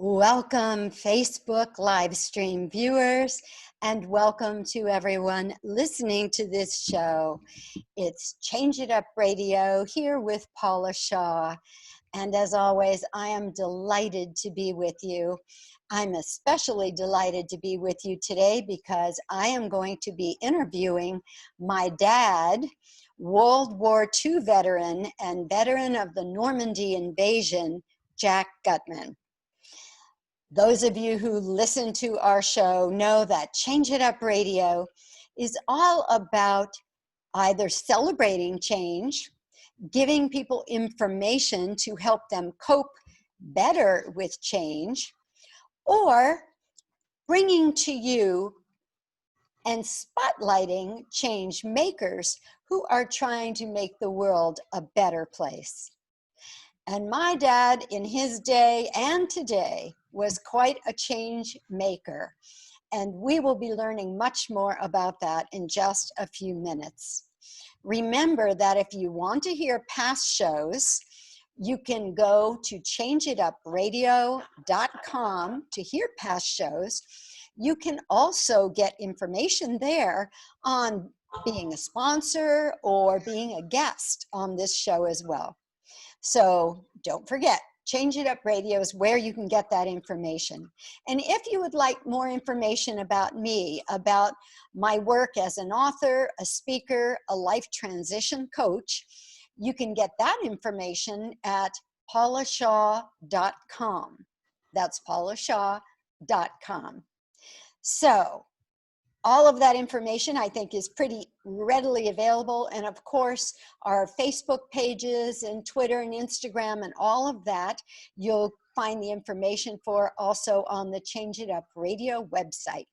Welcome, Facebook live stream viewers, and welcome to everyone listening to this show. It's Change It Up Radio here with Paula Shaw. And as always, I am delighted to be with you. I'm especially delighted to be with you today because I am going to be interviewing my dad, World War II veteran and veteran of the Normandy Invasion, Jack Gutman. Those of you who listen to our show know that Change It Up Radio is all about either celebrating change, giving people information to help them cope better with change, or bringing to you and spotlighting change makers who are trying to make the world a better place. And my dad, in his day and today, was quite a change maker. And we will be learning much more about that in just a few minutes. Remember that if you want to hear past shows, you can go to changeitupradio.com to hear past shows. You can also get information there on being a sponsor or being a guest on this show as well. So don't forget, Change It Up Radio is where you can get that information. And if you would like more information about me, about my work as an author, a speaker, a life transition coach, you can get that information at paulashaw.com. That's paulashaw.com. So all of that information, I think, is pretty readily available. And of course, our Facebook pages and Twitter and Instagram and all of that, you'll find the information for also on the Change It Up Radio website.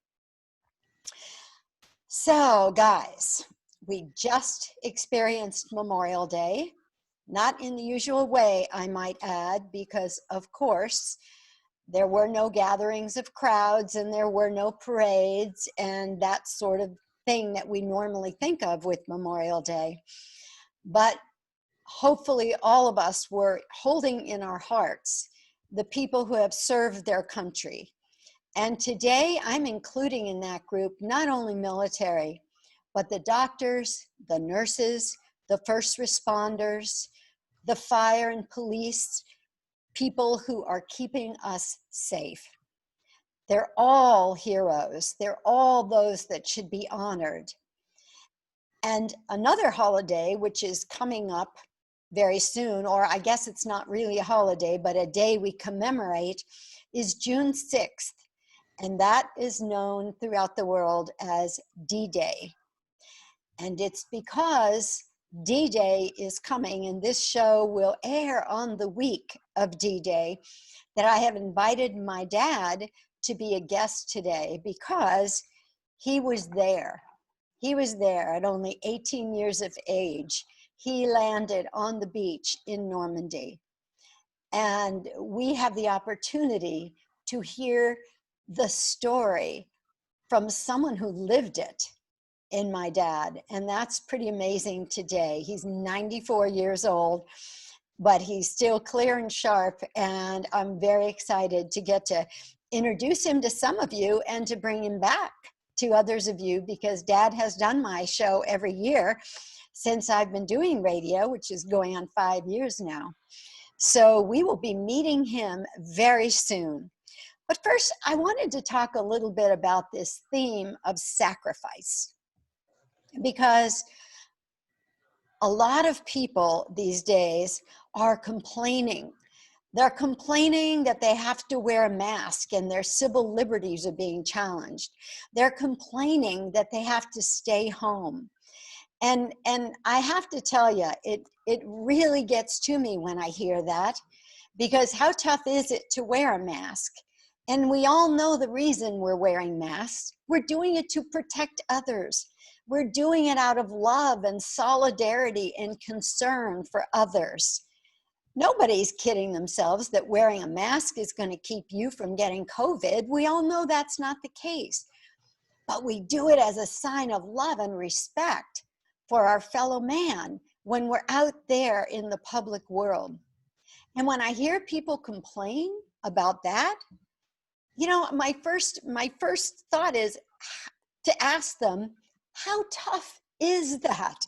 So guys, we just experienced Memorial Day, not in the usual way, I might add, because of course, there were no gatherings of crowds and there were no parades and that sort of thing that we normally think of with Memorial Day. But hopefully all of us were holding in our hearts the people who have served their country. And today I'm including in that group not only military, but the doctors, the nurses, the first responders, the fire and police, people who are keeping us safe. They're all heroes. They're all those that should be honored. And another holiday, which is coming up very soon, or I guess it's not really a holiday, but a day we commemorate, is June 6th. And that is known throughout the world as DDay. And it's because D-Day is coming, and this show will air on the week of D-Day, that I have invited my dad to be a guest today because he was there. He was there at only 18 years of age. He landed on the beach in Normandy. And we have the opportunity to hear the story from someone who lived it, in my dad, and that's pretty amazing today. He's 94 years old, but he's still clear and sharp, and I'm very excited to get to introduce him to some of you and to bring him back to others of you, because Dad has done my show every year since I've been doing radio, which is going on 5 years now. So we will be meeting him very soon. But first, I wanted to talk a little bit about this theme of sacrifice, because a lot of people these days are complaining. They're complaining that they have to wear a mask and their civil liberties are being challenged. They're complaining that they have to stay home. And I have to tell you, it really gets to me when I hear that, because how tough is it to wear a mask? And we all know the reason we're wearing masks. We're doing it to protect others. We're doing it out of love and solidarity and concern for others. Nobody's kidding themselves that wearing a mask is going to keep you from getting COVID. We all know that's not the case. But we do it as a sign of love and respect for our fellow man when we're out there in the public world. And when I hear people complain about that, my first thought is to ask them, how tough is that?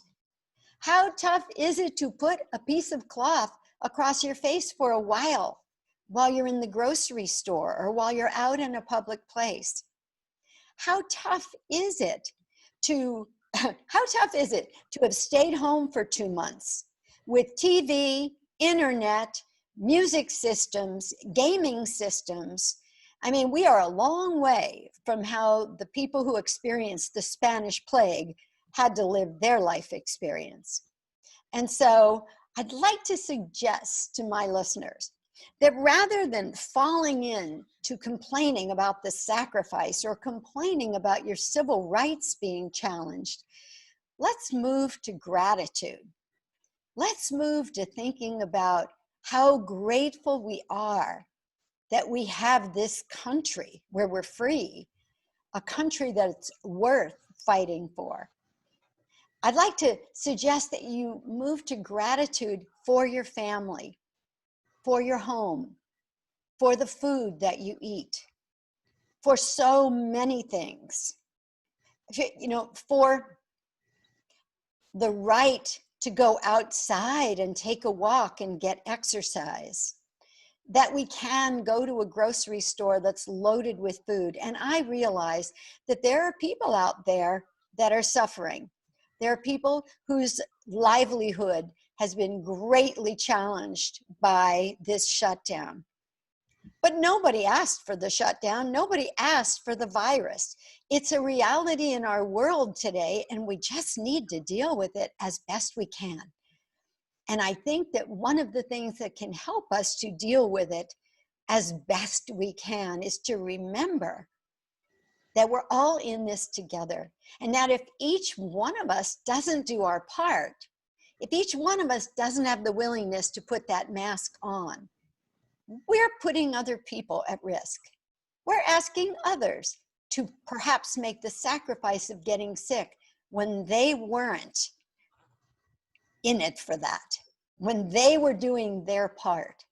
How tough is it to put a piece of cloth across your face for a while you're in the grocery store or while you're out in a public place? How tough is it to have stayed home for 2 months with TV, internet, music systems, gaming systems? I mean, we are a long way from how the people who experienced the Spanish plague had to live their life experience. And so I'd like to suggest to my listeners that rather than falling in to complaining about the sacrifice or complaining about your civil rights being challenged, let's move to gratitude. Let's move to thinking about how grateful we are that we have this country where we're free, a country that's worth fighting for. I'd like to suggest that you move to gratitude for your family, for your home, for the food that you eat, for so many things, for the right to go outside and take a walk and get exercise, that we can go to a grocery store that's loaded with food. And I realize that there are people out there that are suffering. There are people whose livelihood has been greatly challenged by this shutdown. But nobody asked for the shutdown. Nobody asked for the virus. It's a reality in our world today, and we just need to deal with it as best we can. And I think that one of the things that can help us to deal with it as best we can is to remember that we're all in this together. And that if each one of us doesn't do our part, if each one of us doesn't have the willingness to put that mask on, we're putting other people at risk. We're asking others to perhaps make the sacrifice of getting sick when they weren't in it for that, when they were doing their part.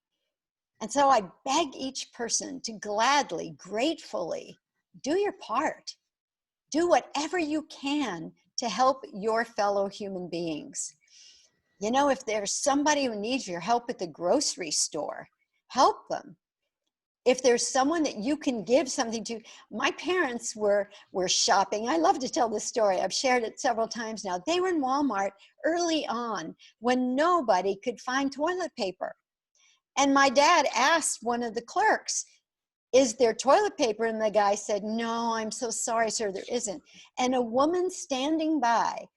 And so I beg each person to gladly, gratefully do your part. Do whatever you can to help your fellow human beings. If there's somebody who needs your help at the grocery store, help them. If there's someone that you can give something to, my parents were shopping. I love to tell this story. I've shared it several times now. They were in Walmart early on when nobody could find toilet paper. And my dad asked one of the clerks, "Is there toilet paper?" And the guy said, "No, I'm so sorry, sir, there isn't." And a woman standing by,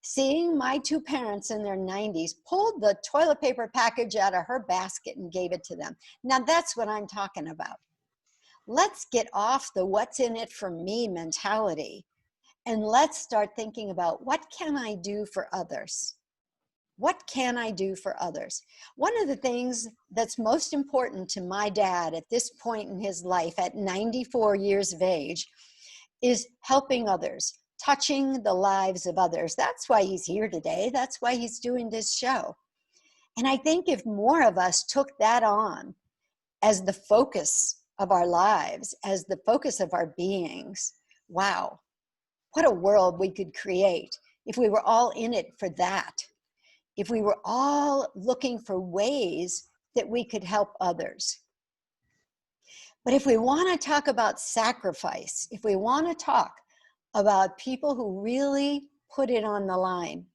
seeing my two parents in their 90s, pulled the toilet paper package out of her basket and gave it to them. Now that's what I'm talking about. Let's get off the what's in it for me mentality, and let's start thinking about what can I do for others? What can I do for others? One of the things that's most important to my dad at this point in his life at 94 years of age is helping others, touching the lives of others. That's why he's here today. That's why he's doing this show. And I think if more of us took that on as the focus of our lives, as the focus of our beings, wow, what a world we could create if we were all in it for that. If we were all looking for ways that we could help others. But if we want to talk about sacrifice, if we want to talk about people who really put it on the line,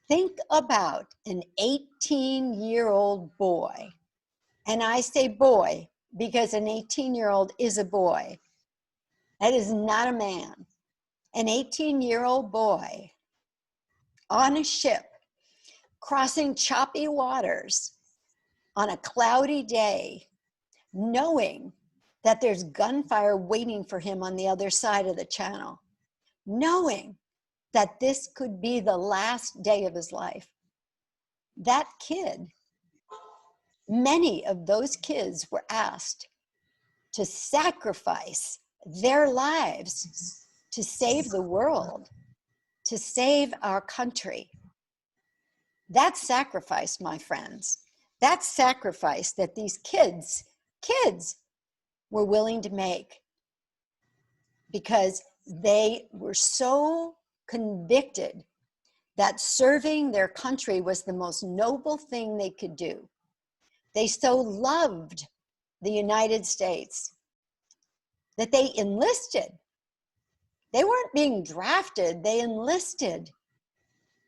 think about an 18-year-old boy. And I say boy because an 18-year-old is a boy. That is not a man. An 18-year-old boy on a ship crossing choppy waters on a cloudy day, knowing that there's gunfire waiting for him on the other side of the channel, knowing that this could be the last day of his life. That kid, many of those kids were asked to sacrifice their lives to save the world, to save our country. That's sacrifice, my friends. That's sacrifice that these kids kids were willing to make, because they were so convicted that serving their country was the most noble thing they could do. They so loved the United States that they enlisted. They weren't being drafted, they enlisted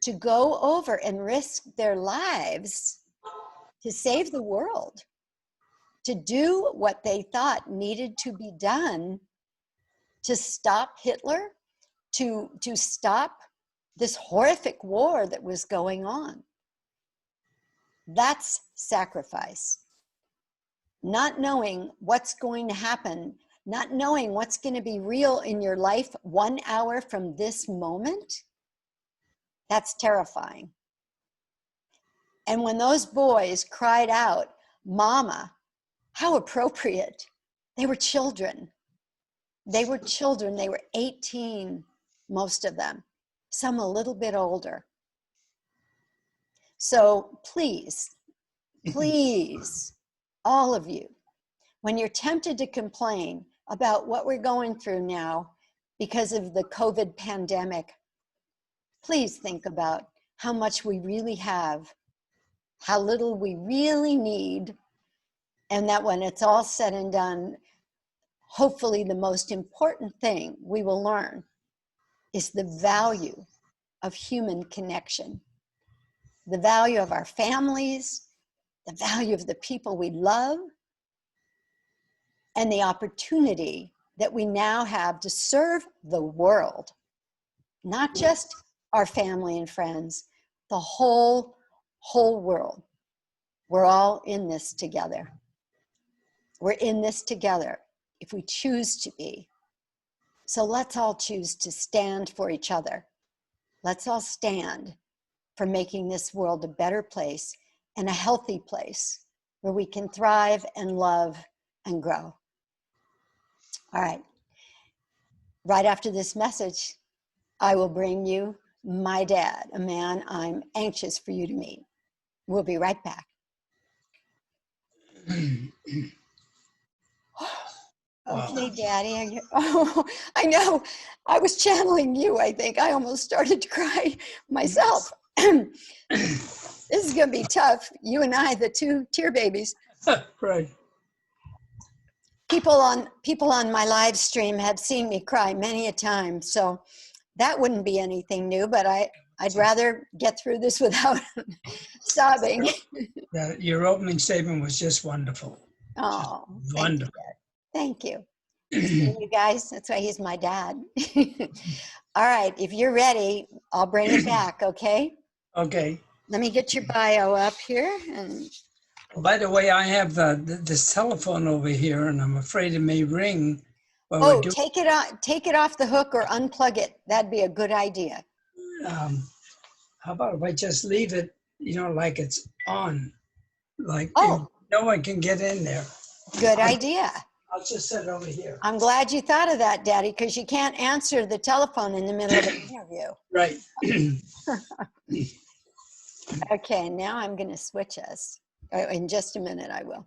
to go over and risk their lives to save the world, to do what they thought needed to be done to stop Hitler, to stop this horrific war that was going on. That's sacrifice. Not knowing what's going to happen, not knowing what's going to be real in your life 1 hour from this moment, that's terrifying. And when those boys cried out, "Mama," how appropriate. They were children. They were children. They were 18, most of them, some a little bit older. So please, please, all of you, when you're tempted to complain about what we're going through now because of the COVID pandemic, please think about how much we really have, how little we really need, and that when it's all said and done, hopefully the most important thing we will learn is the value of human connection, the value of our families, the value of the people we love, and the opportunity that we now have to serve the world, not just our family and friends, the whole world. We're all in this together. We're in this together if we choose to be. So let's all choose to stand for each other. Let's all stand for making this world a better place and a healthy place where we can thrive and love and grow. All right. Right after this message, I will bring you my dad, a man I'm anxious for you to meet. We'll be right back. Okay, Daddy. Are you, oh, I know. I was channeling you, I think. I almost started to cry myself. This is going to be tough. You and I, the two tear babies. Right. People on my live stream have seen me cry many a time, so that wouldn't be anything new, but I'd rather get through this without sobbing. Yeah, your opening statement was just wonderful. Oh, just wonderful. Thank you. See you guys. That's why he's my dad. All right, if you're ready, I'll bring it back, okay? Okay. Let me get your bio up here. And by the way, I have this telephone over here, and I'm afraid it may ring. Oh, take it off the hook or unplug it. That'd be a good idea. How about if I just leave it, like it's on, like no one can get in there. Good idea. I'll just set it over here. I'm glad you thought of that, Daddy, because you can't answer the telephone in the middle of an interview. Right. Okay, now I'm going to switch us. In just a minute, I will.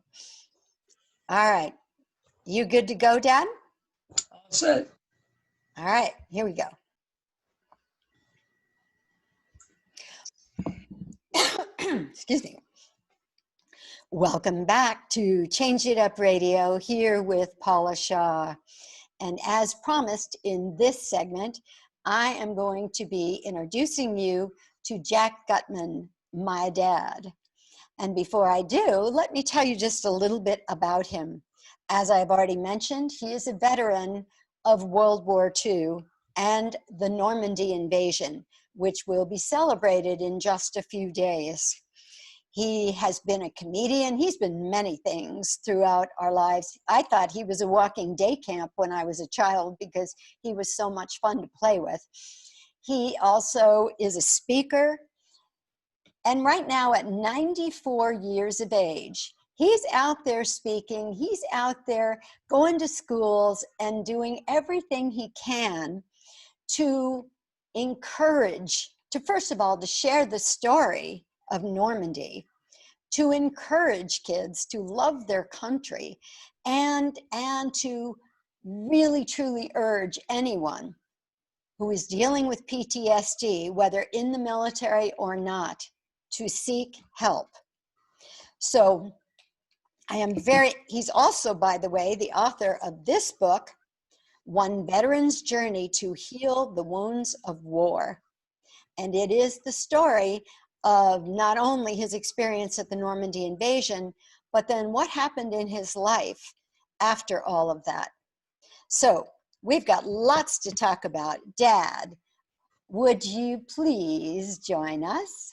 All right. You good to go, Dad? All set. All right, here we go. Excuse me. Welcome back to Change It Up Radio here with Paula Shaw. And as promised in this segment, I am going to be introducing you to Jack Gutman, my dad. And before I do, let me tell you just a little bit about him. As I've already mentioned, he is a veteran of World War II and the Normandy Invasion, which will be celebrated in just a few days. He has been a comedian. He's been many things throughout our lives. I thought he was a walking day camp when I was a child because he was so much fun to play with. He also is a speaker. And right now at 94 years of age, he's out there speaking. He's out there going to schools and doing everything he can to encourage, to first of all, to share the story of Normandy, to encourage kids to love their country, and to really truly urge anyone who is dealing with PTSD, whether in the military or not, to seek help. So he's also, by the way, the author of this book, One Veteran's Journey to Heal the Wounds of War. And it is the story of not only his experience at the Normandy Invasion, but then what happened in his life after all of that. So we've got lots to talk about. Dad, would you please join us?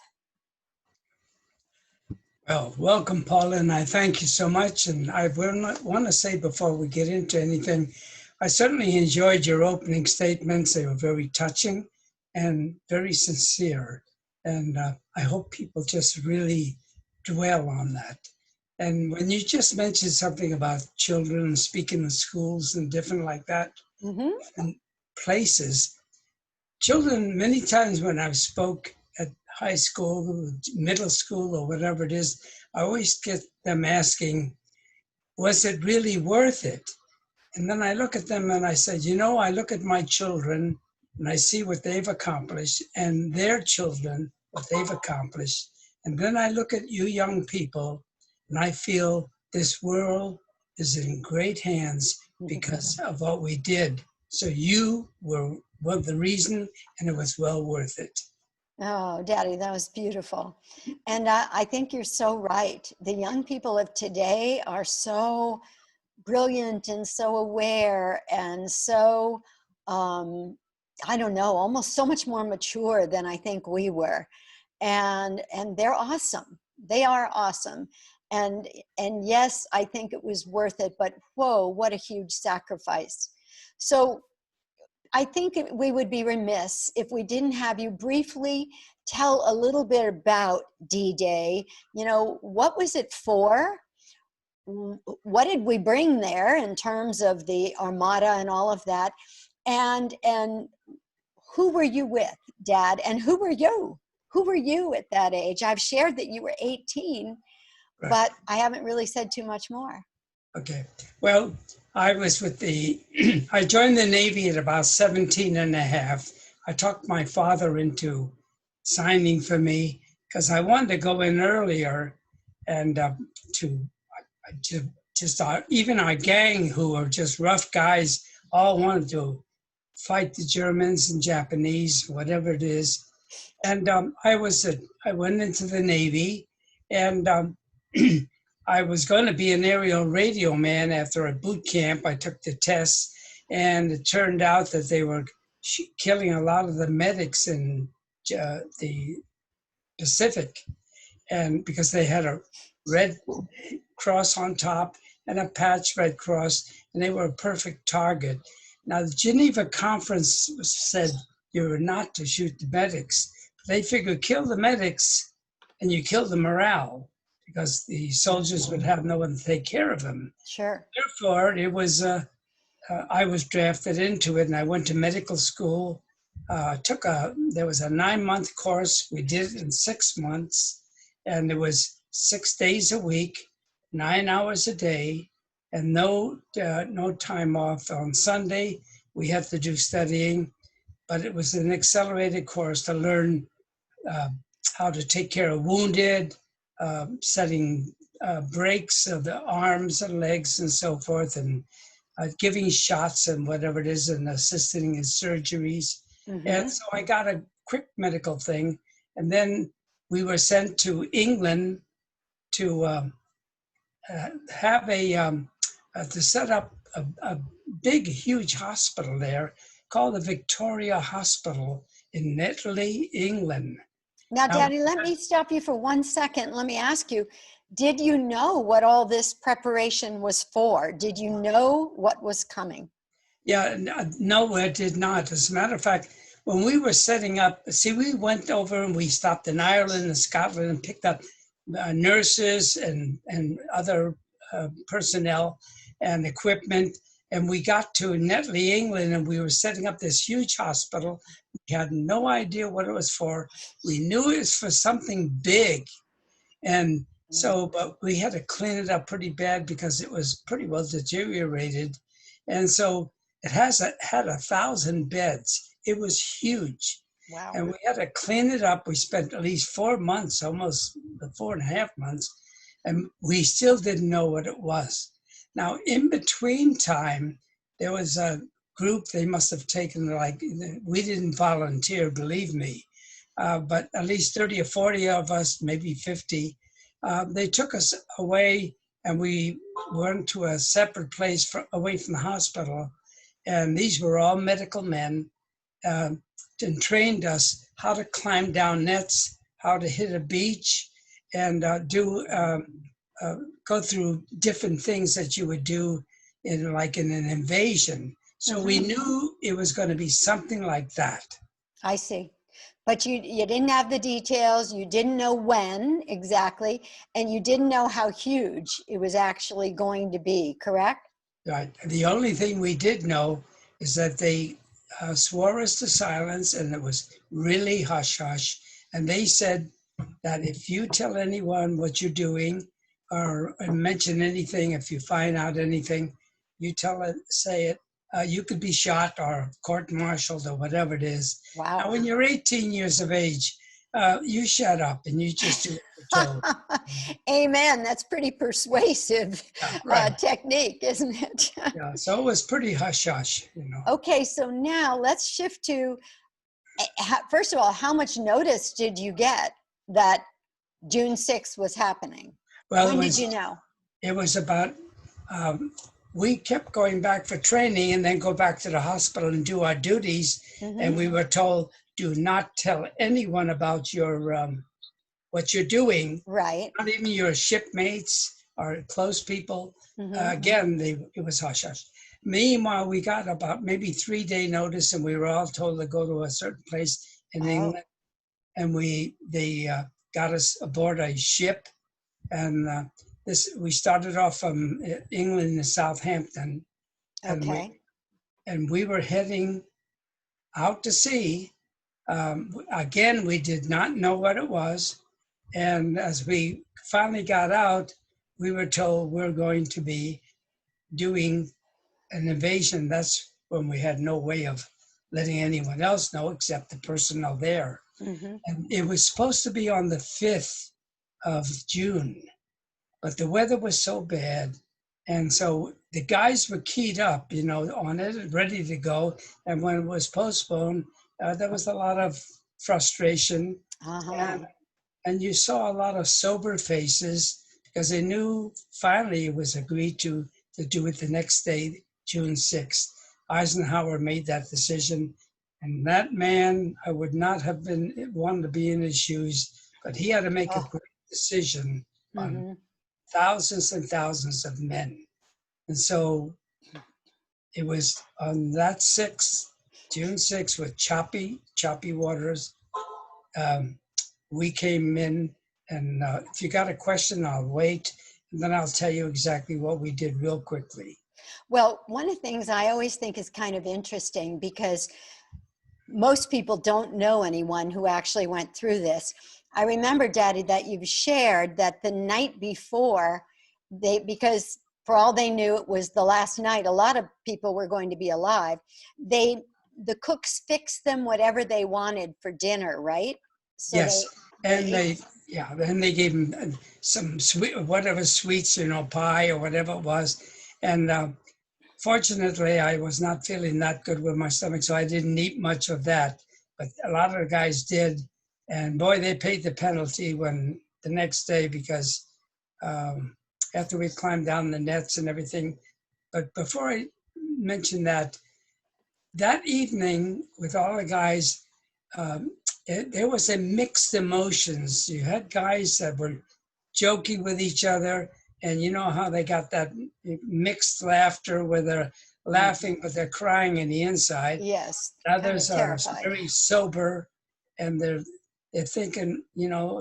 Well, welcome, Paula, and I thank you so much. And I want to say before we get into anything, I certainly enjoyed your opening statements. They were very touching and very sincere. And I hope people just really dwell on that. And when you just mentioned something about children speaking in schools and different like that, different places, children, many times when I've spoke at high school, middle school, or whatever it is, I always get them asking, was it really worth it? And then I look at them and I say, I look at my children and I see what they've accomplished and their children, what they've accomplished. And then I look at you young people and I feel this world is in great hands because of what we did. So you were the reason, and it was well worth it. Oh, Daddy, that was beautiful. And I think you're so right. The young people of today are so brilliant and so aware and so, I don't know, almost so much more mature than I think we were. And they're awesome. They are awesome. And yes, I think it was worth it, but whoa, what a huge sacrifice. So I think we would be remiss if we didn't have you briefly tell a little bit about D-Day. What was it for? What did we bring there in terms of the Armada and all of that? And who were you with, Dad? And who were you? Who were you at that age? I've shared that you were 18, right, but I haven't really said too much more. Okay. Well, I was with I joined the Navy at about 17 and a half. I talked my father into signing for me because I wanted to go in earlier, and even our gang, who were just rough guys, all wanted to fight the Germans and Japanese, whatever it is. And I went into the Navy, and I was going to be an aerial radio man after a boot camp. I took the test, and it turned out that they were killing a lot of the medics in the Pacific, and because they had a red cross on top and a patch red cross, and they were a perfect target. Now, the Geneva Conference said you were not to shoot the medics. They figured kill the medics and you kill the morale, because the soldiers would have no one to take care of them. Sure. Therefore, it was I was drafted into it, and I went to medical school. There was a 9-month course. We did it in 6 months, and it was 6 days a week, 9 hours a day, and no time off. On Sunday, we had to do studying, but it was an accelerated course to learn how to take care of wounded, setting breaks of the arms and legs and so forth, and giving shots and whatever it is, and assisting in surgeries. Mm-hmm. And so I got a quick medical thing, and then we were sent to England to have to set up a big, huge hospital there called the Victoria Hospital in Netley, England. Now, Daddy, let me stop you for 1 second. Let me ask you, did you know what all this preparation was for? Did you know what was coming? Yeah, no, I did not. As a matter of fact, when we were setting up, we went over and we stopped in Ireland and Scotland and picked up nurses and other personnel and equipment. And we got to Netley, England, and we were setting up this huge hospital. We had no idea what it was for. We knew it was for something big. And So, but we had to clean it up pretty bad because it was pretty well deteriorated. And so it had 1,000 beds. It was huge. Wow. And we had to clean it up. We spent at least 4 months, almost 4.5 months, and we still didn't know what it was. Now, in between time, there was a group, they must have taken, like, we didn't volunteer, believe me, but at least 30 or 40 of us, maybe 50, they took us away, and we went to a separate place away from the hospital. And these were all medical men, and trained us how to climb down nets, how to hit a beach, and go through different things that you would do in an invasion. So we knew it was going to be something like that. I see. But you didn't have the details, you didn't know when exactly, and you didn't know how huge it was actually going to be, correct? Right. The only thing we did know is that they swore us to silence, and it was really hush-hush. And they said that if you tell anyone what you're doing or mention anything, if you find out anything, you say it, you could be shot or court-martialed or whatever it is. Wow. Now, when you're 18 years of age, you shut up and you just do what you're told. Amen. That's pretty persuasive technique, isn't it? Yeah, so it was pretty hush-hush, Okay, so now let's shift to, first of all, how much notice did you get that June 6th was happening? Well, when did you know? It was about, we kept going back for training and then go back to the hospital and do our duties. And we were told, do not tell anyone about your what you're doing. Right. Not even your shipmates or close people. Again, it was hush-hush. Meanwhile, we got about maybe 3-day notice, and we were all told to go to a certain place in England. And they got us aboard a ship. And we started off from England to Southampton. And we were heading out to sea. Again, we did not know what it was. And as we finally got out, we were told we're going to be doing an invasion. That's when we had no way of letting anyone else know except the personnel there. And it was supposed to be on the 5th of June, but the weather was so bad. And so the guys were keyed up, on it, ready to go. And when it was postponed, there was a lot of frustration. And you saw a lot of sober faces because they knew finally it was agreed to do it the next day, June 6th. Eisenhower made that decision. And that man, I would not have been wanted to be in his shoes, but he had to make a great decision on thousands and thousands of men. And so it was on that June 6th, with choppy waters. We came in, and if you got a question, I'll wait, and then I'll tell you exactly what we did real quickly. Well, one of the things I always think is kind of interesting, because most people don't know anyone who actually went through this. I remember, Daddy, that you've shared that the night before, because for all they knew it was the last night, a lot of people were going to be alive. The cooks fixed them whatever they wanted for dinner, right? So yes, then they gave them some sweets, pie or whatever it was. And fortunately, I was not feeling that good with my stomach, so I didn't eat much of that. But a lot of the guys did. And boy, they paid the penalty the next day, because after we climbed down the nets and everything. But before I mention that evening with all the guys, there was a mixed emotions. You had guys that were joking with each other, and you know how they got that mixed laughter where they're laughing, but they're crying in the inside. Yes. Others are very sober, and they're thinking,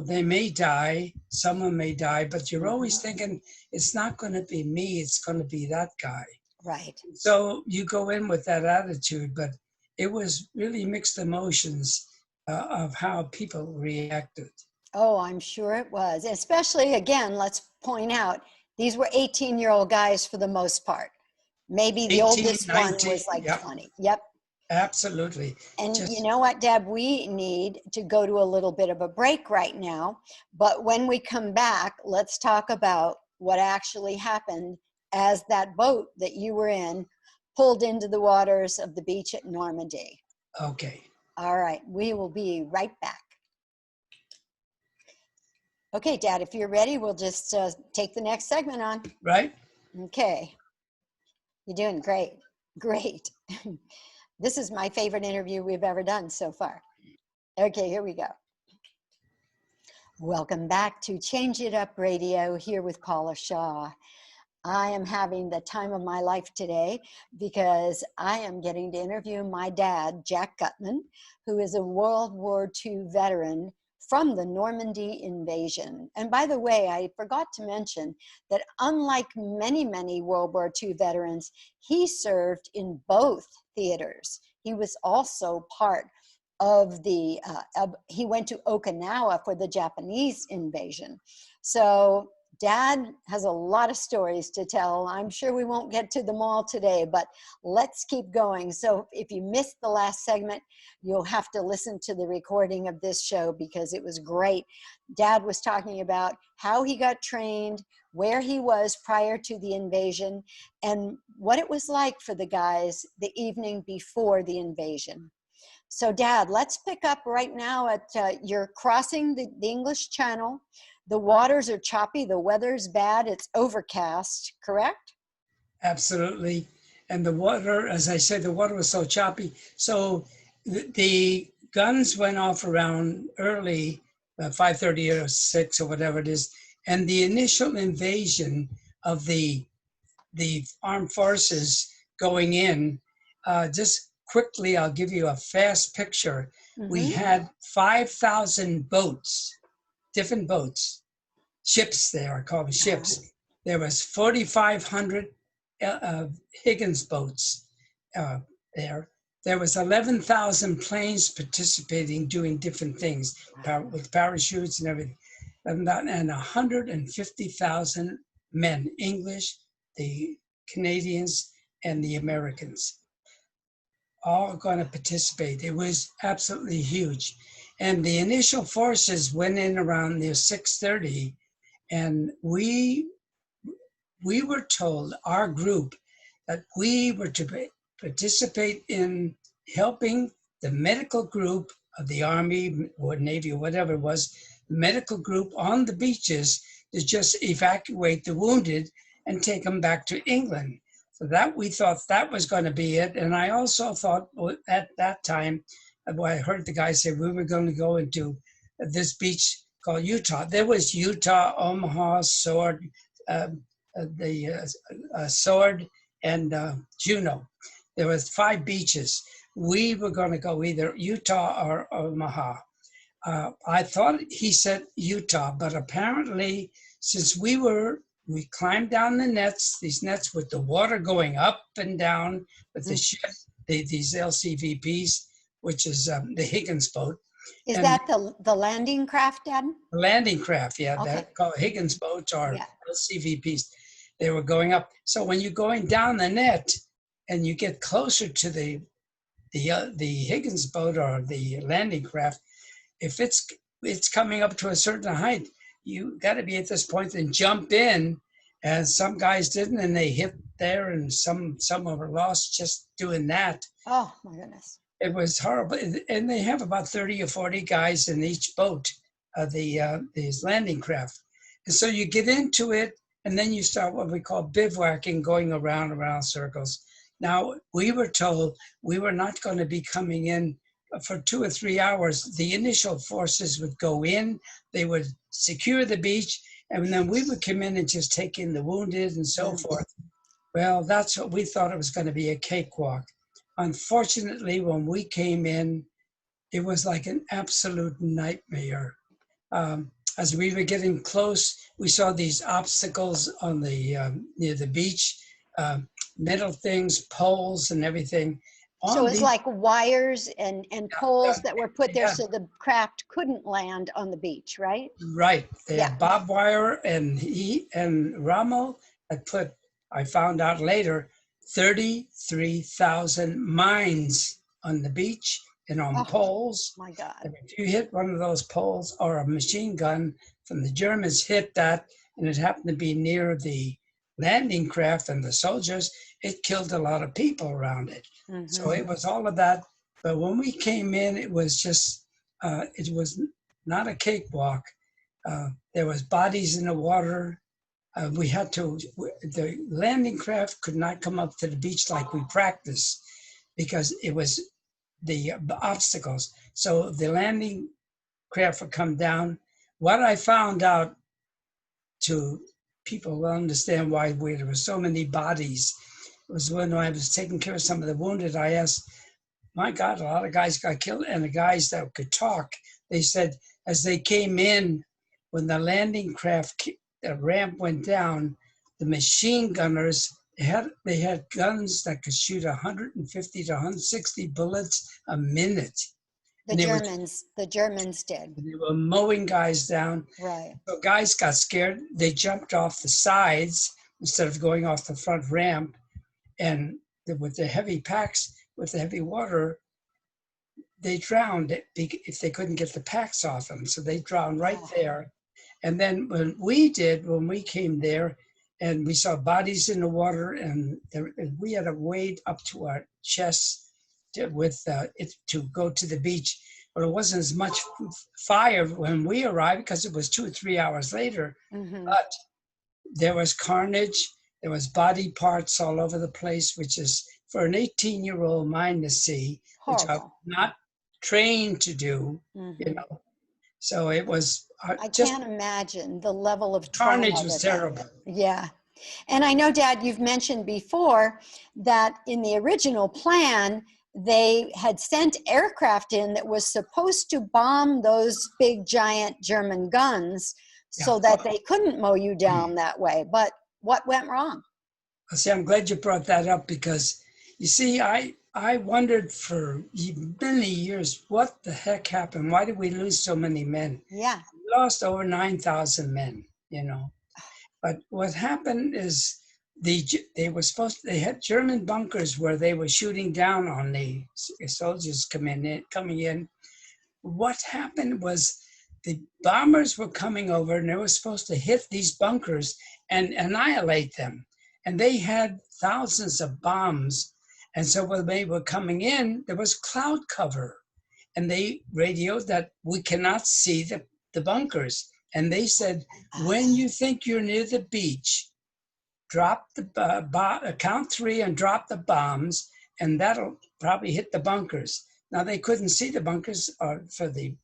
they may die, someone may die, but you're always thinking, it's not going to be me, it's going to be that guy. Right. So you go in with that attitude, but it was really mixed emotions of how people reacted. Oh, I'm sure it was. Especially, again, let's point out, these were 18-year-old guys for the most part. Maybe the 18, oldest one 19, was like yep, 20. Yep. absolutely. And you Just know what, Deb? We need to go to a little bit of a break right now. But when we come back, let's talk about what actually happened as that boat that you were in pulled into the waters of the beach at Normandy. okay, All right, we will be right back. Okay, Dad, if you're ready, we'll just take the next segment on. right? Okay, you're doing great. Great. This is my favorite interview we've ever done so far. Okay, here we go. Welcome back to Change It Up Radio here with Paula Shaw. I am having the time of my life today because I am getting to interview my dad, Jack Gutman, who is a World War II veteran from the Normandy Invasion. And by the way, I forgot to mention that unlike many, many World War II veterans, he served in both theaters. He was also part of the, he went to Okinawa for the Japanese invasion. So Dad has a lot of stories to tell. I'm sure we won't get to them all today, but let's keep going. So if you missed the last segment, you'll have to listen to the recording of this show because it was great. Dad was talking about how he got trained, where he was prior to the invasion, and what it was like for the guys the evening before the invasion. So Dad, let's pick up right now at you're crossing the English Channel. The waters are choppy, the weather's bad, it's overcast, correct? Absolutely. And the water, as I said, the water was so choppy. So the guns went off around early, 5:30 or 6 or whatever it is. And the initial invasion of the armed forces going in, just quickly, I'll give you a fast picture. We had 5,000 boats, different boats, ships, they are called ships. There was 4,500 Higgins boats there. There was 11,000 planes participating, doing different things with parachutes and everything. And 150,000 men, English, the Canadians, and the Americans, all going to participate. It was absolutely huge. And the initial forces went in around near 6:30, and we were told, our group, that we were to participate in helping the medical group of the Army or Navy or whatever it was, the medical group on the beaches to just evacuate the wounded and take them back to England. So that we thought that was going to be it. And I also thought at that time, I heard the guy say we were going to go into this beach called Utah. There was Utah, Omaha, Sword, Sword, and Juneau. There was 5 beaches. We were going to go either Utah or Omaha. I thought he said Utah, but apparently, since we climbed down the nets, these nets with the water going up and down with the ship, these LCVPs, which is the Higgins boat. Is that the landing craft, Dad? Landing craft, yeah, Okay. they're called Higgins boats or LCVPs. They were going up. So when you're going down the net and you get closer to the Higgins boat or the landing craft, if it's coming up to a certain height, you got to be at this point and jump in. And some guys didn't, and they hit there, and some were lost just doing that. Oh my goodness! It was horrible, and they have about 30 or 40 guys in each boat, these landing craft, and so you get into it, and then you start what we call bivouacking, going around circles. Now we were told we were not going to be coming in for 2 or 3 hours. The initial forces would go in, they would secure the beach, and then we would come in and just take in the wounded and so forth. Well, that's what we thought it was going to be, a cakewalk. Unfortunately, when we came in, it was like an absolute nightmare. As we were getting close, we saw these obstacles on the near the beach, metal things, poles and everything. So On it's the, like wires and poles that were put there yeah, so the craft couldn't land on the beach, right? right. They Yeah. had barbed wire, and he and Rommel had put, I found out later, 33,000 mines on the beach and on Oh poles. my God. And if you hit one of those poles or a machine gun from the Germans hit that, and it happened to be near the landing craft and the soldiers, it killed a lot of people around it. So Hmm. it was all of that. But when we came in, it was just, it was not a cakewalk. There was bodies in the water. We had to, the landing craft could not come up to the beach like we practiced because it was the obstacles. So the landing craft would come down. What I found out, to people will understand why there were so many bodies, was when I was taking care of some of the wounded, I asked, my God, a lot of guys got killed, and the guys that could talk, they said as they came in, when the landing craft, the ramp went down, the machine gunners, they had guns that could shoot 150 to 160 bullets a minute. The And Germans did. they were mowing guys down. Right. So guys got scared. They jumped off the sides instead of going off the front ramp. And with the heavy packs, with the heavy water, they drowned if they couldn't get the packs off them. So they drowned right Oh, there. And then when we came there and we saw bodies in the water, and we had to wade up to our chests to go to the beach. But it wasn't as much fire when we arrived because it was 2 or 3 hours later. hmm. But there was carnage. There was body parts all over the place, which is for an 18-year-old mind to see, which I'm Horrible. not trained to do, Hmm. So it was I just, can't imagine the level of carnage trauma was that. terrible. Yeah. And I know, Dad, you've mentioned before that in the original plan, they had sent aircraft in that was supposed to bomb those big, giant German guns Yeah. so that they couldn't mow you down that way. But what went wrong? See, I'm glad you brought that up because, you see, I wondered for many years what the heck happened. Why did we lose so many men? Yeah. We lost over 9,000 men. But what happened is they had German bunkers where they were shooting down on the soldiers coming in. What happened was the bombers were coming over and they were supposed to hit these bunkers and annihilate them. And they had thousands of bombs. And so when they were coming in, there was cloud cover. And they radioed that we cannot see the bunkers. And they said, when you think you're near the beach, drop count 3 and drop the bombs, and that'll probably hit the bunkers. Now they couldn't see the bunkers for the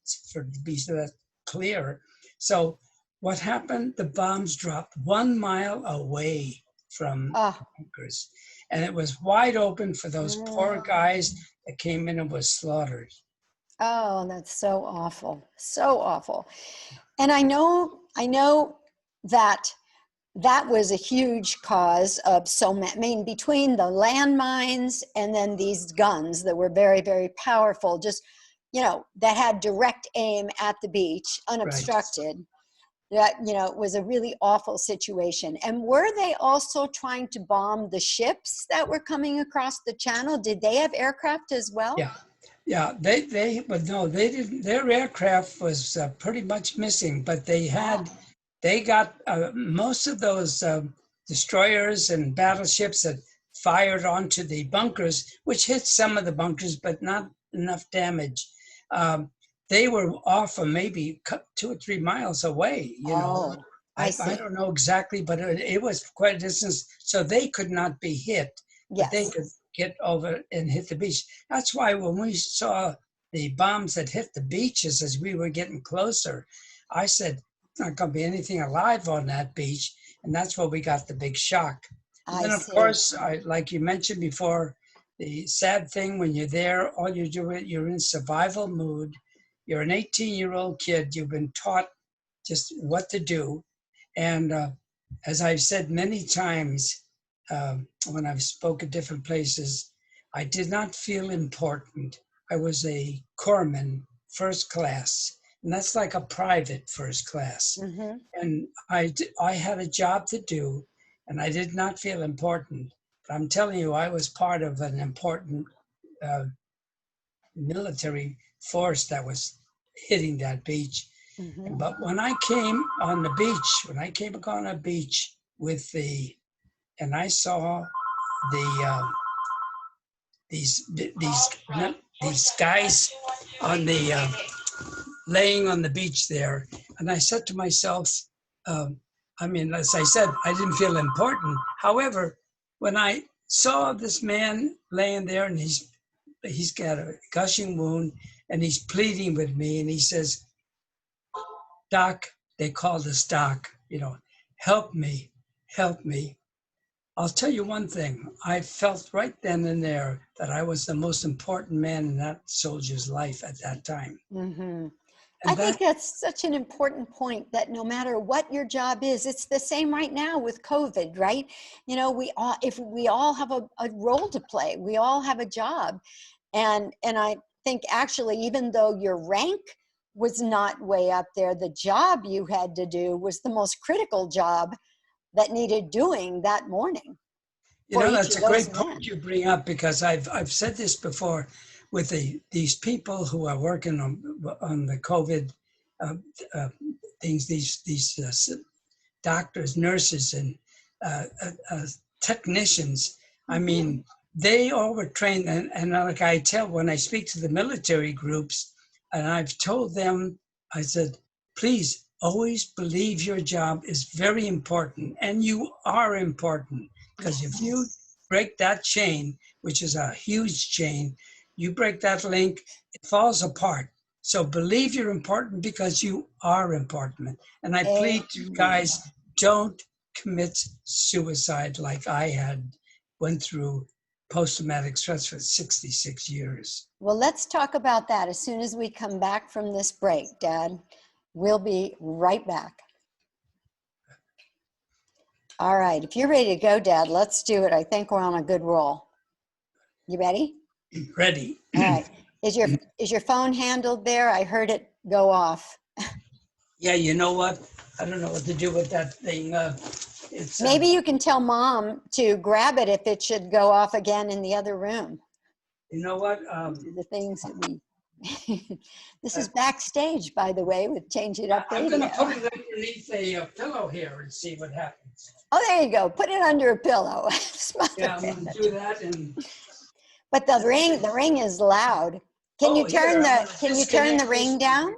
beach that clear. So what happened? The bombs dropped 1 mile away from Oh, the bunkers, and it was wide open for those poor mm. guys that came in and was slaughtered. Oh, that's so awful. So awful. And I know that that was a huge cause of so many. I mean, between the landmines and then these guns that were very, very powerful, just, that had direct aim at the beach, Right. unobstructed. That, it was a really awful situation. And were they also trying to bomb the ships that were coming across the channel? Did they have aircraft as well? Yeah. Yeah, but no, they didn't. Their aircraft was pretty much missing, but Oh, they got most of those destroyers and battleships that fired onto the bunkers, which hit some of the bunkers, but not enough damage. Um, they were off of maybe 2 or 3 miles away. oh, I I see. don't know exactly, but it was quite a distance, so they could not be hit, but they Yes. could get over and hit the beach. That's why when we saw the bombs that hit the beaches as we were getting closer, I said, not going to be anything alive on that beach. And that's where we got the big shock. And I then, of see. course, like you mentioned before, the sad thing when you're there, all you do, you're in survival mood. You're an 18-year-old kid. You've been taught just what to do. And as I've said many times when I've spoken at different places, I did not feel important. I was a corpsman, first class, and that's like a private first class. Mm-hmm. And I had a job to do, and I did not feel important. But I'm telling you, I was part of an important uh, military force that was hitting that beach. Mm-hmm. But when I came on the beach, with and I saw these these guys on the laying on the beach there, and I said to myself, as I said, I didn't feel important. However, when I saw this man laying there, and he's got a gushing wound, and he's pleading with me, and he says, "Doc," they called us Doc, help me, help me. I'll tell you one thing. I felt right then and there that I was the most important man in that soldier's life at that time. Mm-hmm. I And think that, that's such an important point, that no matter what your job is, it's the same right now with COVID, right? If we all have a role to play, we all have a job. And I think actually, even though your rank was not way up there, the job you had to do was the most critical job that needed doing that morning for each that's of a those great men. point you bring up, because I've said this before with these people who are working on the COVID things, these doctors, nurses, and technicians. I mean, they all were trained, and like I tell when I speak to the military groups, and I've told them, I said, please always believe your job is very important, and you are important, because if you break that chain, which is a huge chain, you break that link, it falls apart. So believe you're important, because you are important. And I plead to guys, don't commit suicide like I went through post-traumatic stress for 66 years. Well, let's talk about that as soon as we come back from this break, Dad. We'll be right back. All right, if you're ready to go, Dad, let's do it. I think we're on a good roll. You ready? Ready. All right. Is your phone handled there? I heard it go off. Yeah, you know what? I don't know what to do with that thing. Maybe you can tell Mom to grab it if it should go off again in the other room. You know what? The things that we... This is backstage, by the way, with Change It Up Radio. I'm going to put it underneath a pillow here and see what happens. Oh, there you go. Put it under a pillow. Yeah, I'm going to do that. But the ring is loud. Can you turn the ring down?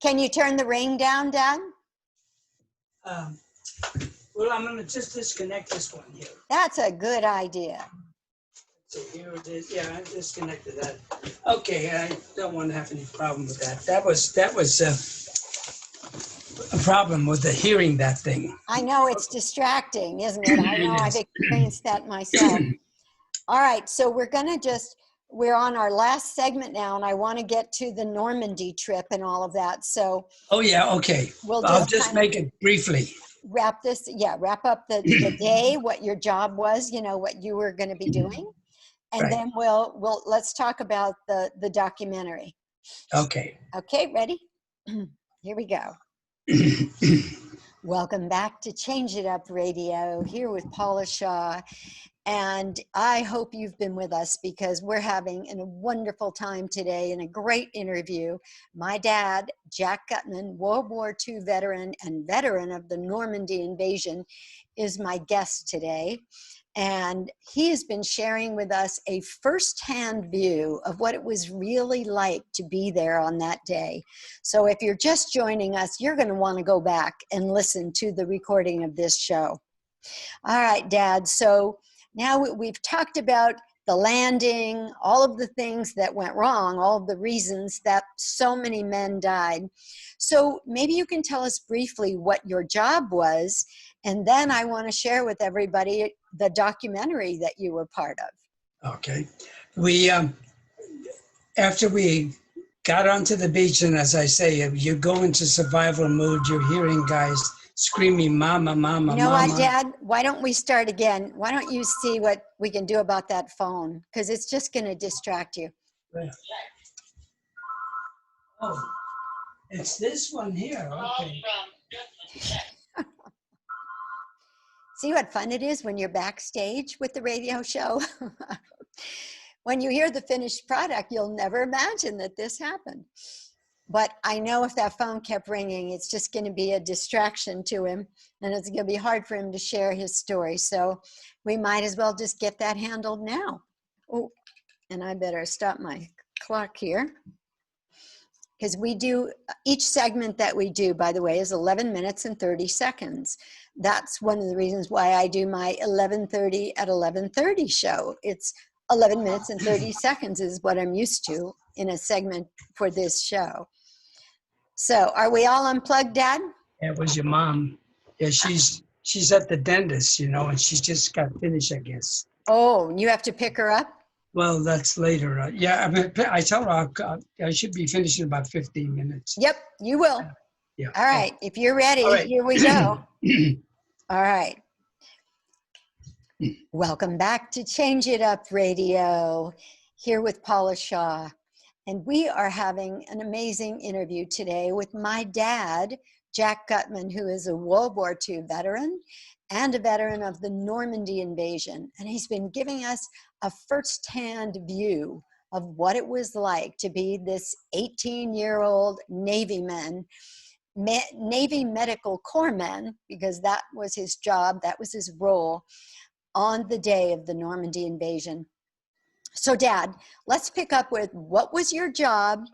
Can you turn the ring down, Dad? Well, I'm going to just disconnect this one here. That's a good idea. So here it is. Yeah, I disconnected that. Okay, I don't want to have any problem with that. That was a problem with the hearing that thing. I know it's distracting, isn't it? I know I've experienced that myself. All right, so we're on our last segment now, and I want to get to the Normandy trip and all of that. So. Oh yeah, okay. I'll just make it briefly. Wrap up the day, what your job was, what you were going to be doing. And then let's talk about the documentary. Okay. Okay, ready? Here we go. Welcome back to Change It Up Radio, here with Paula Shaw. And I hope you've been with us, because we're having a wonderful time today and a great interview. My dad, Jack Gutman, World War II veteran and veteran of the Normandy Invasion, is my guest today. And he has been sharing with us a firsthand view of what it was really like to be there on that day. So if you're just joining us, you're going to want to go back and listen to the recording of this show. All right, Dad. So now we've talked about the landing, all of the things that went wrong, all of the reasons that so many men died. So maybe you can tell us briefly what your job was, and then I want to share with everybody the documentary that you were part of. Okay. We, after we got onto the beach, and as I say, you go into survival mode, you're hearing guys screaming, "Mama, mama, You know what, mama." Dad? Why don't we start again? Why don't you see what we can do about that phone? Because it's just going to distract you. Oh, it's this one here. Okay. See what fun it is when you're backstage with the radio show? When you hear the finished product, you'll never imagine that this happened. But I know if that phone kept ringing, it's just going to be a distraction to him, and it's going to be hard for him to share his story. So we might as well just get that handled now. Oh, and I better stop my clock here. Because we do, each segment that we do, by the way, is 11 minutes and 30 seconds. That's one of the reasons why I do my 11:30 at 11:30 show. It's 11 minutes and 30 seconds is what I'm used to in a segment for this show. So are we all unplugged, Dad? It was your mom. Yeah, she's at the dentist, and she just got finished, I guess. Oh, you have to pick her up? Well, that's later. Yeah, I mean, I tell her I should be finished in about 15 minutes. Yep, you will. Yeah. All right, if you're ready, All right. Here we go. All right. Welcome back to Change It Up Radio, here with Paula Shaw. And we are having an amazing interview today with my dad, Jack Gutman, who is a World War II veteran and a veteran of the Normandy Invasion. And he's been giving us a firsthand view of what it was like to be this 18-year-old Navy Medical Corpsman, because that was his job, that was his role on the day of the Normandy Invasion. So Dad, let's pick up with what was your job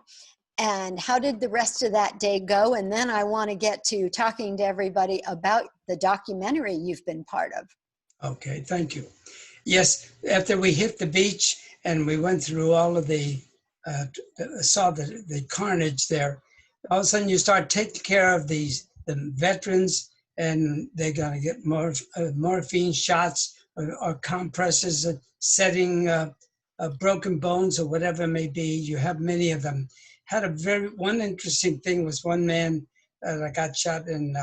and how did the rest of that day go? And then I want to get to talking to everybody about the documentary you've been part of. Okay, thank you. Yes, after we hit the beach and we went through all of saw the carnage there, all of a sudden you start taking care of the veterans, and they're going to get morphine shots or compresses, setting broken bones or whatever it may be. You have many of them. One interesting thing was one man that got shot, and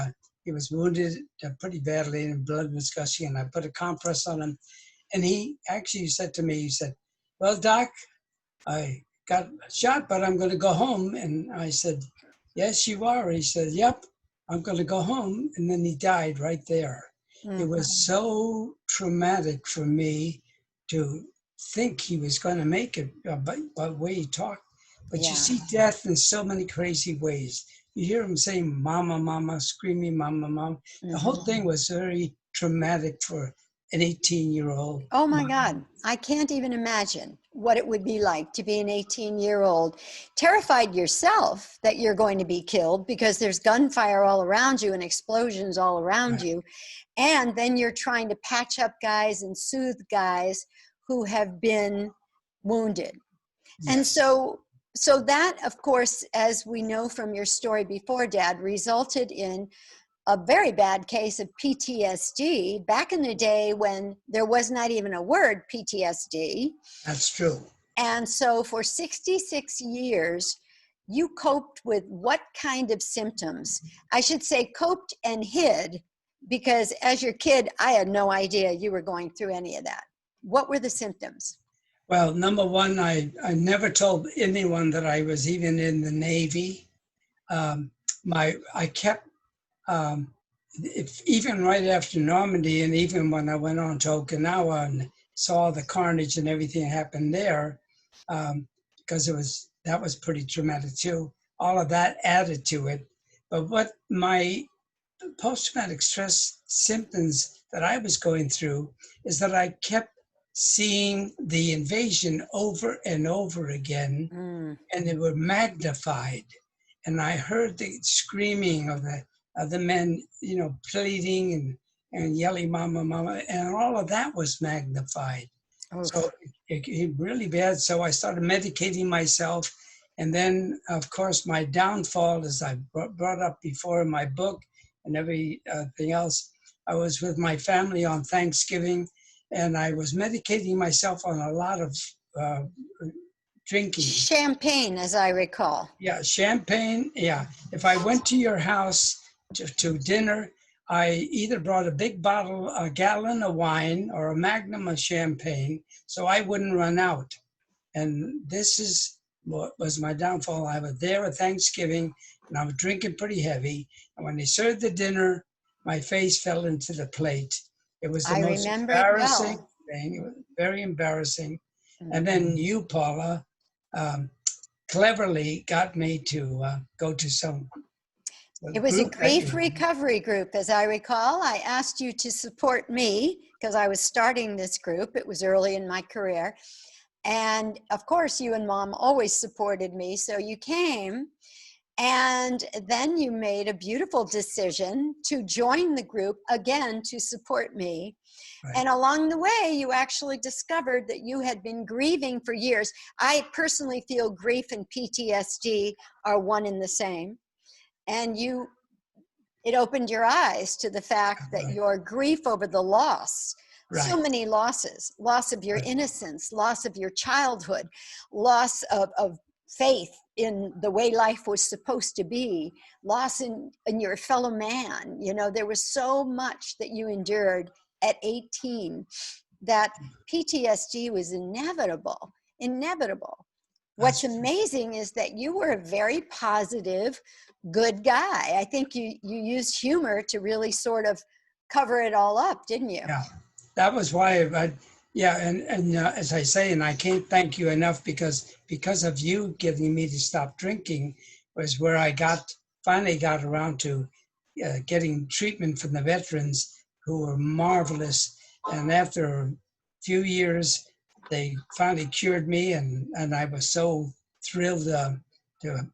he was wounded pretty badly and blood was gushing, and I put a compress on him. And he actually said to me, he said, "Well, Doc, I got shot, but I'm going to go home." And I said, "Yes, you are." He said, "Yep, I'm going to go home." And then he died right there. Mm-hmm. It was so traumatic for me to think he was going to make it by the way he talked. But You see death in so many crazy ways. You hear him saying, "Mama, mama," screaming, "Mama, mama." Mm-hmm. The whole thing was very traumatic for an 18-year-old. Oh my God, I can't even imagine what it would be like to be an 18-year-old, terrified yourself that you're going to be killed because there's gunfire all around you and explosions all around you. And then you're trying to patch up guys and soothe guys who have been wounded. Yes. And so that, of course, as we know from your story before, Dad, resulted in a very bad case of PTSD back in the day when there was not even a word PTSD. That's true. And so for 66 years, you coped with what kind of symptoms? I should say coped and hid, because as your kid, I had no idea you were going through any of that. What were the symptoms? Well, number one, I never told anyone that I was even in the Navy. I kept, even right after Normandy, and even when I went on to Okinawa and saw the carnage and everything happened there, because that was pretty traumatic too. All of that added to it. But what my post-traumatic stress symptoms that I was going through is that I kept seeing the invasion over and over again, and they were magnified. And I heard the screaming of the men, pleading and yelling, "Mama, mama," and all of that was magnified. Oof. So it really bad. So I started medicating myself. And then, of course, my downfall, as I brought up before in my book and everything else, I was with my family on Thanksgiving, and I was medicating myself on a lot of drinking. Champagne, as I recall. Yeah, champagne. Yeah. If I went to your house to dinner, I either brought a big bottle, a gallon of wine or a magnum of champagne so I wouldn't run out. And this is what was my downfall. I was there at Thanksgiving and I was drinking pretty heavy. And when they served the dinner, my face fell into the plate. It was the I most remember it embarrassing well. thing. It was very embarrassing. And Mhm. then you, Paula, um, cleverly got me to go to some It was a group that grief you, recovery group, as I recall. I asked you to support me because I was starting this group. It was early in my career. And of course, you and Mom always supported me. So you came, and then you made a beautiful decision to join the group again to support me. right, And along the way, you actually discovered that you had been grieving for years. I personally feel grief and PTSD are one and the same. And it opened your eyes to the fact that right, your grief over the loss, so right, many losses, loss of your right. innocence, loss of your childhood, loss of faith in the way life was supposed to be, loss in your fellow man. You know, there was so much that you endured at 18 that PTSD was inevitable, inevitable. What's That's true. amazing is that you were a very positive, good guy. I think you used humor to really sort of cover it all up, didn't you? Yeah, that was why yeah, and as I say, and I can't thank you enough because of you getting me to stop drinking was where I finally got around to getting treatment from the veterans who were marvelous. And after a few years, they finally cured me, and I was so thrilled to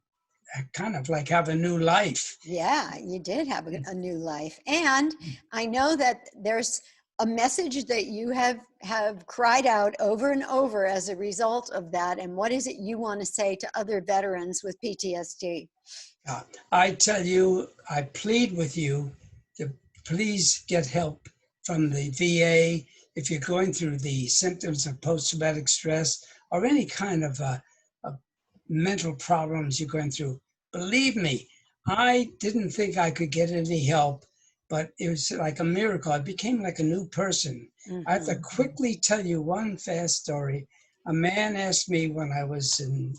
kind of like have a new life. Yeah, you did have a new life. And I know that there's a message that you have cried out over and over as a result of that. And what is it you want to say to other veterans with PTSD? I tell you, I plead with you to please get help from the VA if you're going through the symptoms of post-traumatic stress or any kind of mental problems you're going through. Believe me, I didn't think I could get any help, but it was like a miracle. I became like a new person. I have to Mhm. quickly tell you one fast story. A man asked me when I was in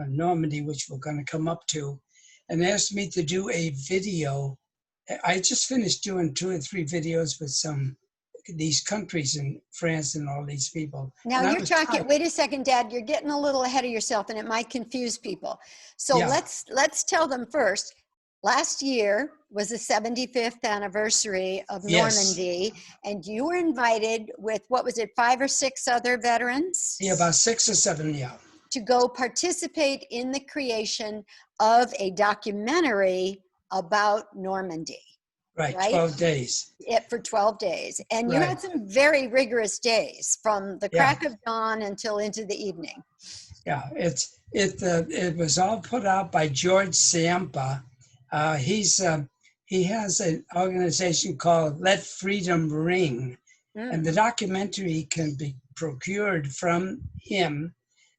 Normandy, which we're going to come up to, and asked me to do a video. I just finished doing 2 or 3 videos with these countries in France and all these people. Now And I you're was talking, tired. wait a second, Dad, you're getting a little ahead of yourself and it might confuse people. So Yeah, let's tell them first. Last year was the 75th anniversary of yes. Normandy, and you were invited with, what was it, 5 or 6 other veterans Yeah, about 6 or 7, yeah. to go participate in the creation of a documentary about Normandy, Right, right? 12 days. It for 12 days. And you Right, had some very rigorous days from the yeah, crack of dawn until into the evening. yeah. It was all put out by George Ciampa. He has an organization called Let Freedom Ring, and the Mm. documentary can be procured from him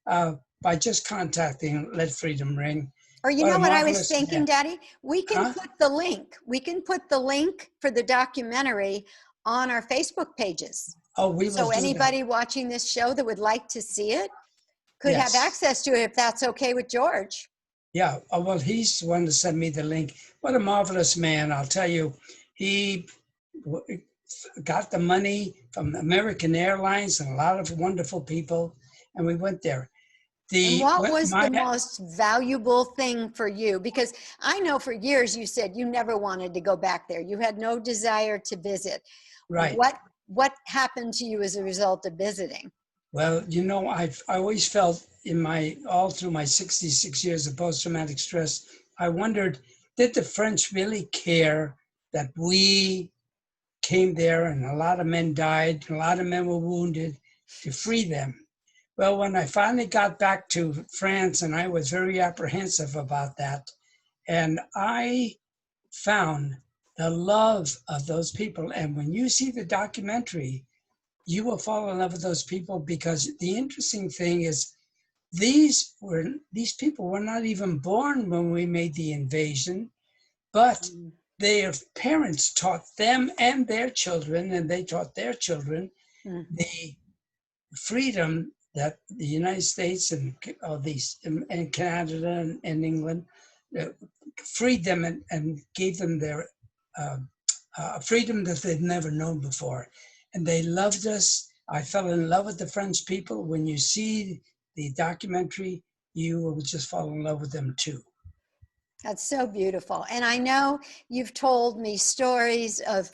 by just contacting Let Freedom Ring. Or you What a know what I was marvelous thinking, man. Daddy? We can Huh? put the link. We can put the link for the documentary on our Facebook pages. Oh, we will So do that. anybody watching this show that would like to see it could have Yes. access to it if that's okay with George. Yeah. Oh, well, he's the one to send me the link. What a marvelous man. I'll tell you, he got the money from American Airlines and a lot of wonderful people, and we went there. And The what what was the my most valuable thing for you? Because I know for years you said you never wanted to go back there. You had no desire to visit. right. What happened to you as a result of visiting? Well, you know, I always felt in my all through my 66 years of post-traumatic stress, I wondered, did the French really care that we came there and a lot of men died, a lot of men were wounded to free them? Well, when I finally got back to France, and I was very apprehensive about that, and I found the love of those people. And when you see the documentary, you will fall in love with those people because the interesting thing is these people were not even born when we made the invasion, but their parents taught them and their children, and they taught their children Mhm. the freedom that the United States and and Canada and England freed them and gave them their uh, freedom that they'd never known before. And they loved us. I fell in love with the French people. When you see the documentary, you will just fall in love with them too. That's so beautiful. And I know you've told me stories of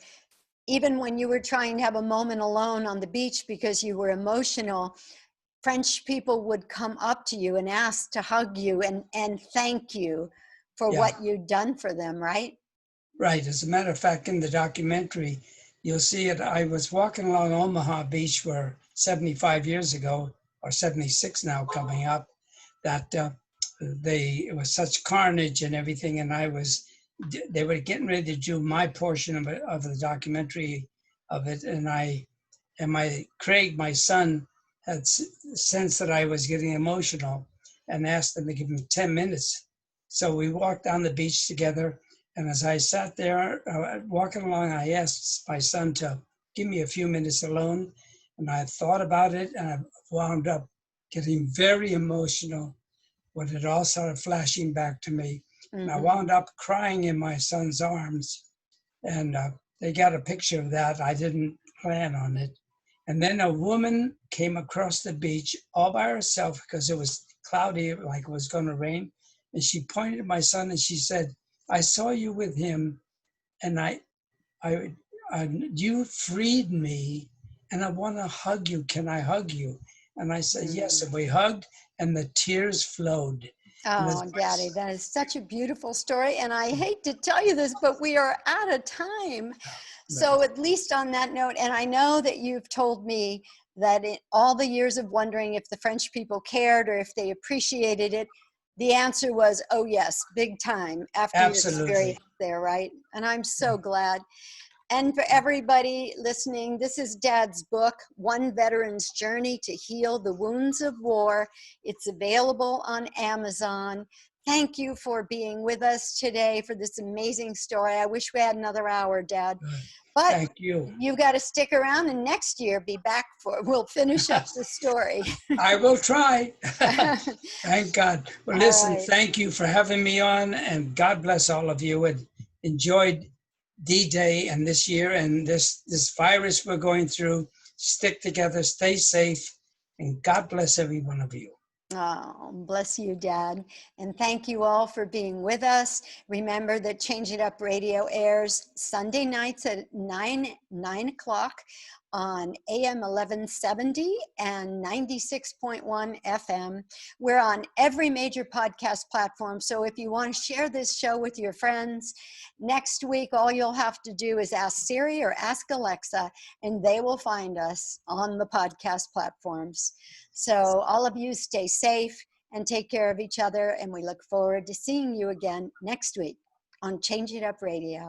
even when you were trying to have a moment alone on the beach because you were emotional, French people would come up to you and ask to hug you and thank you for Yeah, what you'd done for them, right? right. As a matter of fact, in the documentary, you'll see it. I was walking along Omaha Beach where 75 years ago, or 76 now coming up, that it was such carnage and everything, and they were getting ready to do my portion of the documentary of it, and Craig, my son, had sensed that I was getting emotional and asked them to give him 10 minutes. So we walked down the beach together, and as I sat there walking along, I asked my son to give me a few minutes alone, and I thought about it, and I wound up getting very emotional when it all started flashing back to me. And I Mm-hmm. wound up crying in my son's arms. And they got a picture of that. I didn't plan on it. And then a woman came across the beach all by herself because it was cloudy, like it was going to rain. And she pointed at my son and she said, I saw you with him, and I, you freed me, and I want to hug you. Can I hug you? And I said, yes. And we hugged, and the tears flowed. And Oh, Daddy, that is such a beautiful story. And I hate to tell you this, but we are out of time. So at least on that note, and I know that you've told me that in all the years of wondering if the French people cared or if they appreciated it, the answer was, oh yes, big time after your absolutely. experience there, right? And I'm so glad. And for everybody listening, this is Dad's book, One Veteran's Journey to Heal the Wounds of War. It's available on Amazon. Thank you for being with us today for this amazing story. I wish we had another hour, Dad. But Thank you. you got to stick around and next year be back we'll finish up the story. I will try. Thank God. Well, All listen, right. thank you for having me on, and God bless all of you. And enjoyed D-Day and this year and this virus we're going through. Stick together, stay safe, and God bless every one of you. Oh, bless you, Dad. And thank you all for being with us. Remember that Change It Up Radio airs Sunday nights at 9 o'clock on AM 1170 and 96.1 FM. We're on every major podcast platform. So if you want to share this show with your friends, next week, all you'll have to do is ask Siri or ask Alexa, and they will find us on the podcast platforms. So all of you stay safe and take care of each other. And we look forward to seeing you again next week on Change It Up Radio.